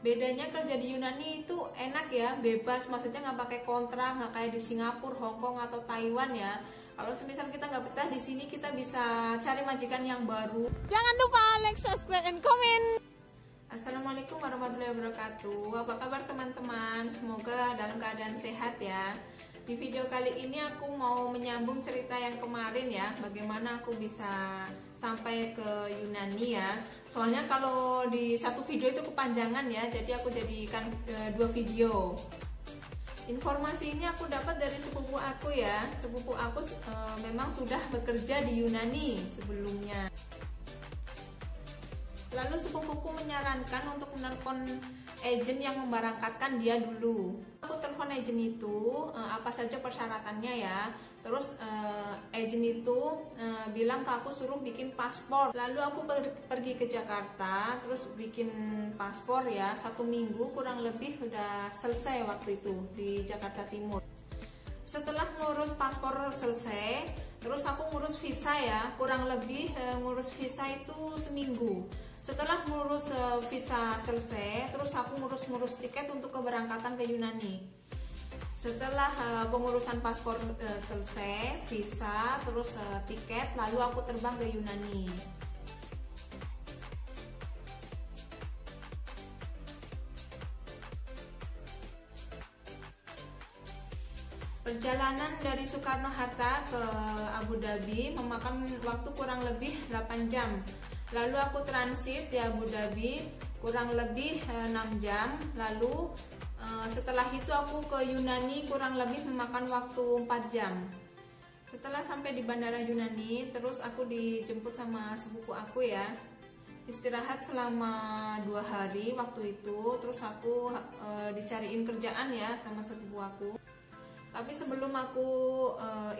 Bedanya kerja di Yunani itu enak ya, bebas, maksudnya nggak pakai kontrak, nggak kayak di Singapura, Hong Kong atau Taiwan ya. Kalau semisal kita nggak betah di sini, kita bisa cari majikan yang baru. Jangan lupa like, subscribe, and comment. Assalamualaikum warahmatullahi wabarakatuh. Apa kabar teman-teman? Semoga dalam keadaan sehat ya. Di video kali ini aku mau menyambung cerita yang kemarin ya, bagaimana aku bisa sampai ke Yunani ya. Soalnya kalau di satu video itu kepanjangan ya, jadi aku jadikan dua video. Informasi ini aku dapat dari sepupu aku ya. Sepupu aku memang sudah bekerja di Yunani sebelumnya. Lalu sepupuku menyarankan untuk menelpon agen yang memberangkatkan dia dulu. Aku telepon agen itu, apa saja persyaratannya ya. Terus agen itu bilang ke aku suruh bikin paspor. Lalu aku pergi ke Jakarta, terus bikin paspor ya. 1 minggu kurang lebih udah selesai waktu itu di Jakarta Timur. Setelah ngurus paspor selesai, terus aku ngurus visa ya. Kurang lebih ngurus visa itu seminggu. Setelah ngurus visa selesai, terus aku ngurus tiket untuk keberangkatan ke Yunani. Setelah pengurusan paspor selesai, visa, terus tiket, lalu aku terbang ke Yunani. Perjalanan dari Soekarno-Hatta ke Abu Dhabi memakan waktu kurang lebih 8 jam. Lalu aku transit di Abu Dhabi kurang lebih 6 jam. Lalu setelah itu aku ke Yunani kurang lebih memakan waktu 4 jam. Setelah sampai di bandara Yunani, terus aku dijemput sama sepupu aku ya. Istirahat selama 2 hari waktu itu. Terus aku dicariin kerjaan ya sama sepupu aku. Tapi sebelum aku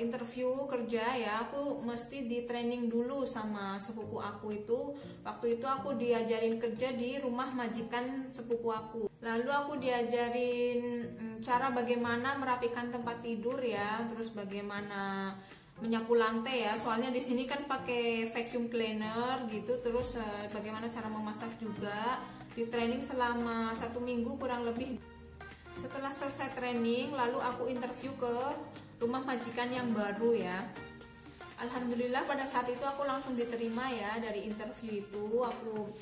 interview kerja ya, aku mesti di training dulu sama sepupu aku itu. Waktu itu aku diajarin kerja di rumah majikan sepupu aku. Lalu aku diajarin cara bagaimana merapikan tempat tidur ya, terus bagaimana menyapu lantai ya. Soalnya di sini kan pakai vacuum cleaner gitu. Terus bagaimana cara memasak juga. Di training selama 1 minggu kurang lebih. Setelah selesai training, lalu aku interview ke rumah majikan yang baru ya. Alhamdulillah pada saat itu aku langsung diterima ya. Dari interview itu aku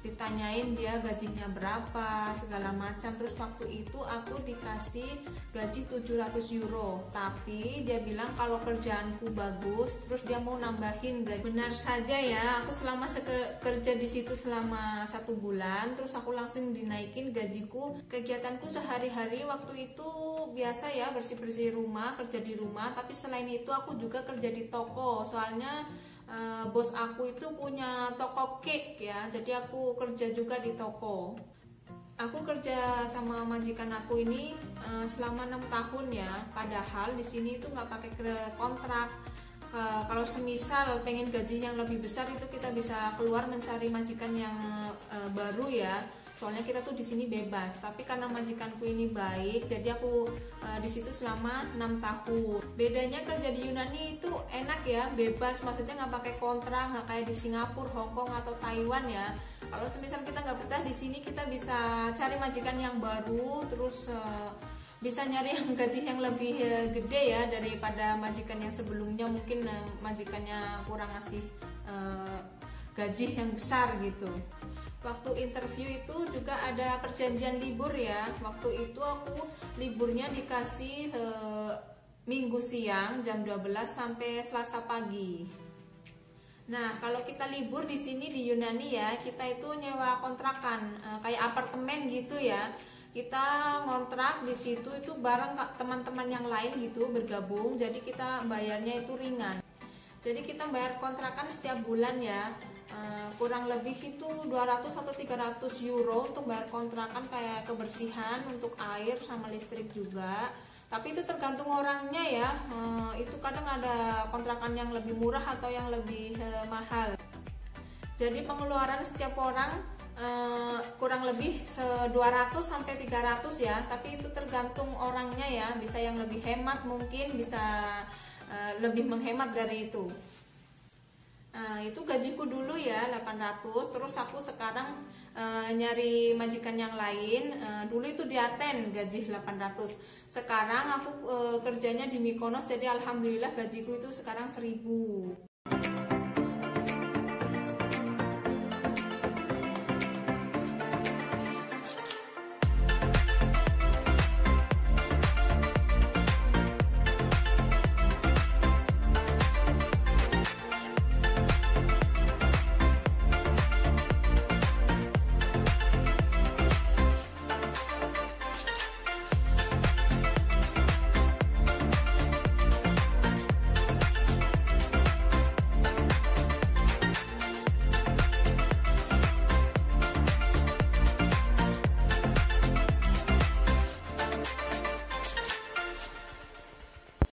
ditanyain dia gajinya berapa, segala macam. Terus waktu itu aku dikasih gaji 700 euro. Tapi dia bilang kalau kerjaanku bagus, terus dia mau nambahin gaji. Benar saja ya, aku selama kerja di situ selama 1 bulan, terus aku langsung dinaikin gajiku. Kegiatanku sehari-hari waktu itu biasa ya, bersih-bersih rumah, kerja di rumah. Tapi selain itu aku juga kerja di toko. Soalnya bos aku itu punya toko cake ya, jadi aku kerja juga di toko. Aku kerja sama majikan aku ini selama 6 tahun ya. Padahal di sini itu nggak pakai kontrak. Kalau semisal pengen gaji yang lebih besar itu kita bisa keluar mencari majikan yang baru ya. Soalnya kita tuh di sini bebas. Tapi karena majikanku ini baik, jadi aku di situ selama 6 tahun. Bedanya kerja di Yunani itu enak ya, bebas, maksudnya nggak pakai kontrak, nggak kayak di Singapura, Hong Kong atau Taiwan ya. Kalau semisal kita nggak betah di sini, kita bisa cari majikan yang baru, terus bisa nyari yang gaji yang lebih gede ya daripada majikan yang sebelumnya. Mungkin majikannya kurang ngasih gaji yang besar gitu. Waktu interview itu juga ada perjanjian libur ya. Waktu itu aku liburnya dikasih Minggu siang jam 12 sampai Selasa pagi. Nah, kalau kita libur di sini di Yunani ya, kita itu nyewa kontrakan kayak apartemen gitu ya. Kita ngontrak di situ itu bareng teman-teman yang lain gitu, bergabung. Jadi kita bayarnya itu ringan. Jadi kita bayar kontrakan setiap bulan ya. Kurang lebih itu 200 atau 300 euro untuk bayar kontrakan kayak kebersihan, untuk air sama listrik juga. Tapi itu tergantung orangnya ya. Itu kadang ada kontrakan yang lebih murah atau yang lebih mahal. Jadi pengeluaran setiap orang kurang lebih 200 sampai 300 ya. Tapi itu tergantung orangnya ya. Bisa yang lebih hemat, mungkin bisa lebih menghemat dari itu. Itu gajiku dulu ya 800. Terus aku sekarang nyari majikan yang lain. Dulu itu di Aten gaji 800. Sekarang aku kerjanya di Mykonos, jadi alhamdulillah gajiku itu sekarang 1000.